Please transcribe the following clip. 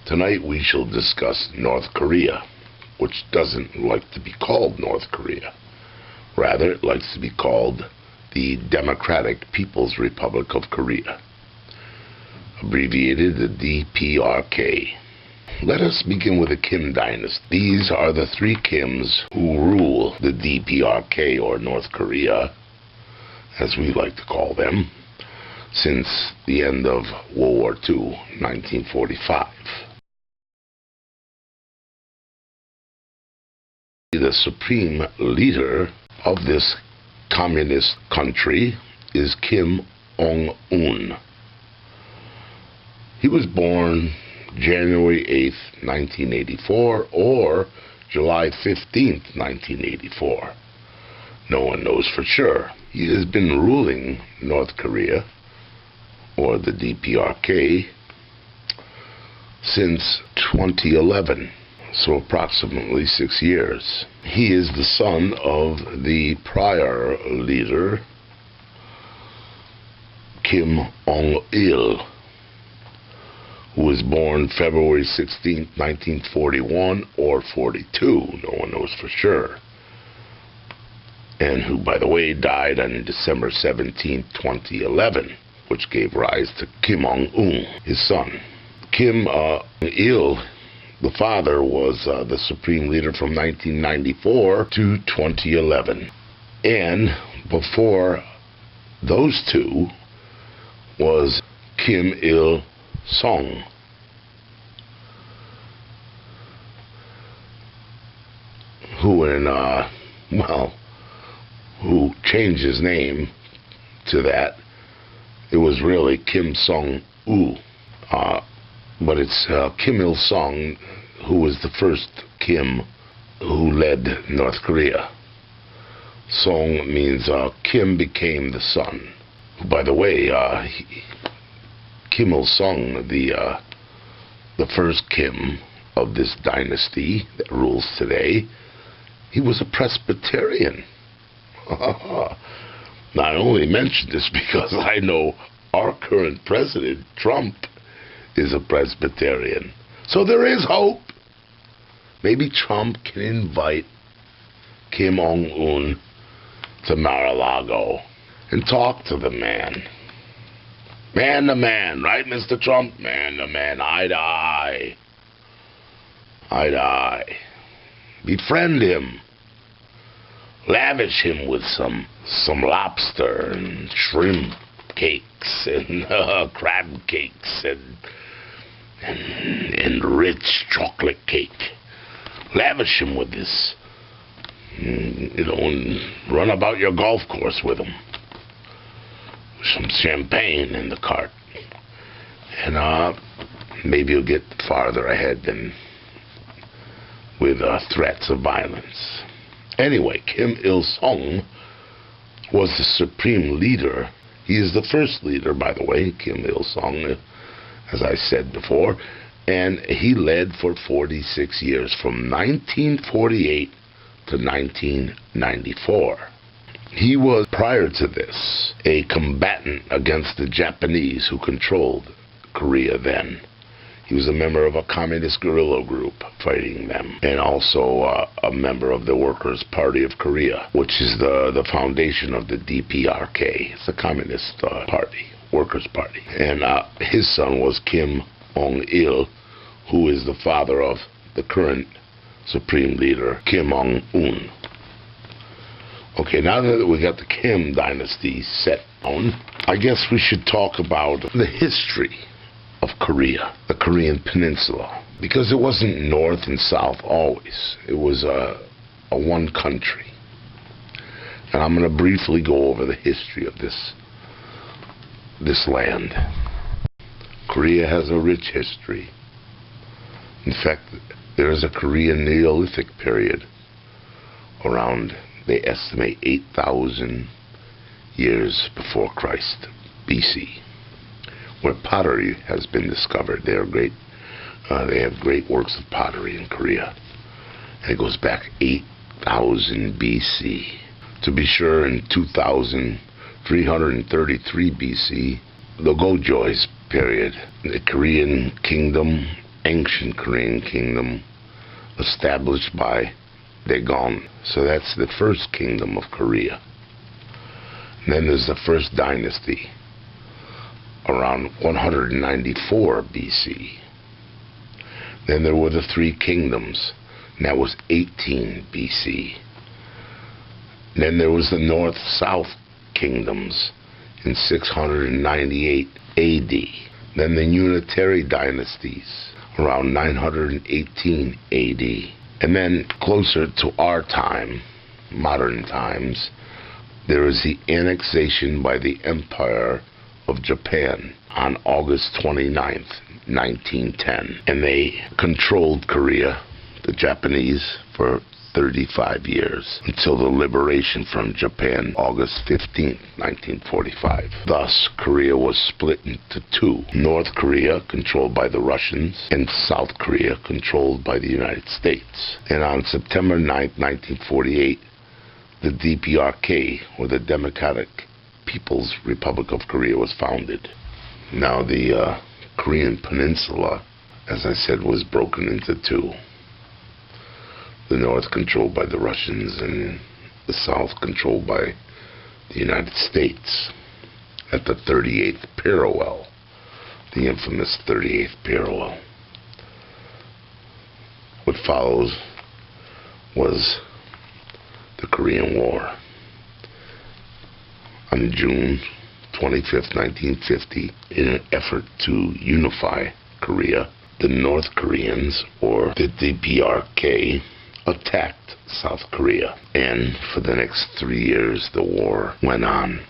Tonight we shall discuss North Korea, which doesn't like to be called North Korea. Rather, it likes to be called the Democratic People's Republic of Korea, abbreviated the DPRK. Let us begin with the Kim dynasty. These are the three Kims who rule the DPRK, or North Korea, as we like to call them, since the end of World War II, 1945. The supreme leader of this communist country is Kim Jung-Un. He was born January 8th, 1984, or July 15th, 1984. No one knows for sure. He has been ruling North Korea, or the DPRK, since 2011. So approximately 6 years. He is the son of the prior leader, Kim Jung-il, who was born February 16, 1941 or 42, no one knows for sure, and who, by the way, died on December 17, 2011, which gave rise to Kim Jong-un, his son. Kim Il, the father, was the supreme leader from 1994 to 2011. And before those two was Kim Il-sung, who changed his name to that. It was really Kim Song-woo. But it's Kim Il-sung who was the first Kim who led North Korea. Song means Kim became the son. By the way, Kim Il-sung, the first Kim of this dynasty that rules today, he was a Presbyterian. Now, I only mention this because I know our current president, Trump, is a Presbyterian. So there is hope. Maybe Trump can invite Kim Jong-un to Mar-a-Lago and talk to the man. Man to man, right, Mr. Trump? Man to man, eye to eye. Eye to eye. Befriend him. Lavish him with some lobster and shrimp cakes and crab cakes and rich chocolate cake. Lavish him with this, and run about your golf course with him. Some champagne in the cart. And maybe you'll get farther ahead than with threats of violence. Anyway, Kim Il-sung was the supreme leader. He is the first leader, by the way, Kim Il-sung, as I said before, and he led for 46 years, from 1948 to 1994. He was, prior to this, a combatant against the Japanese who controlled Korea then. He was a member of a communist guerrilla group fighting them, and also a member of the Workers' Party of Korea, which is the foundation of the DPRK. It's a communist party, Workers' Party. And his son was Kim Jong-il, who is the father of the current supreme leader, Kim Jong-un. Okay, now that we got the Kim dynasty set down, I guess we should talk about the history of Korea, the Korean peninsula, because it wasn't north and south always. It was a one country. And I'm going to briefly go over the history of this land. Korea has a rich history. In fact, there is a Korean Neolithic period around, they estimate, 8,000 years before Christ, BC, where pottery has been discovered. They have great works of pottery in Korea. And it goes back 8,000 BC. To be sure, in 2333 BC, the Gojoseon period, the Korean kingdom ancient Korean kingdom established by Dangon. So that's the first kingdom of Korea. And then there's the first dynasty around 194 BC. Then there were the three kingdoms, and that was 18 BC. Then there was the north-south kingdoms in 698 AD. Then the Unitary Dynasties around 918 AD. And then closer to our time, modern times, there is the annexation by the Empire of Japan on August 29th, 1910. And they controlled Korea, the Japanese, for 35 years, until the liberation from Japan, August 15th, 1945. Thus, Korea was split into two. North Korea, controlled by the Russians, and South Korea, controlled by the United States. And on September 9th, 1948, the DPRK, or the Democratic People's Republic of Korea, was founded. Now, the Korean Peninsula, as I said, was broken into two. The north controlled by the Russians and the south controlled by the United States at the 38th parallel, the infamous 38th parallel. What follows was the Korean War. On June 25th, 1950, in an effort to unify Korea, the North Koreans, or the DPRK, attacked South Korea. And for the next 3 years, the war went on.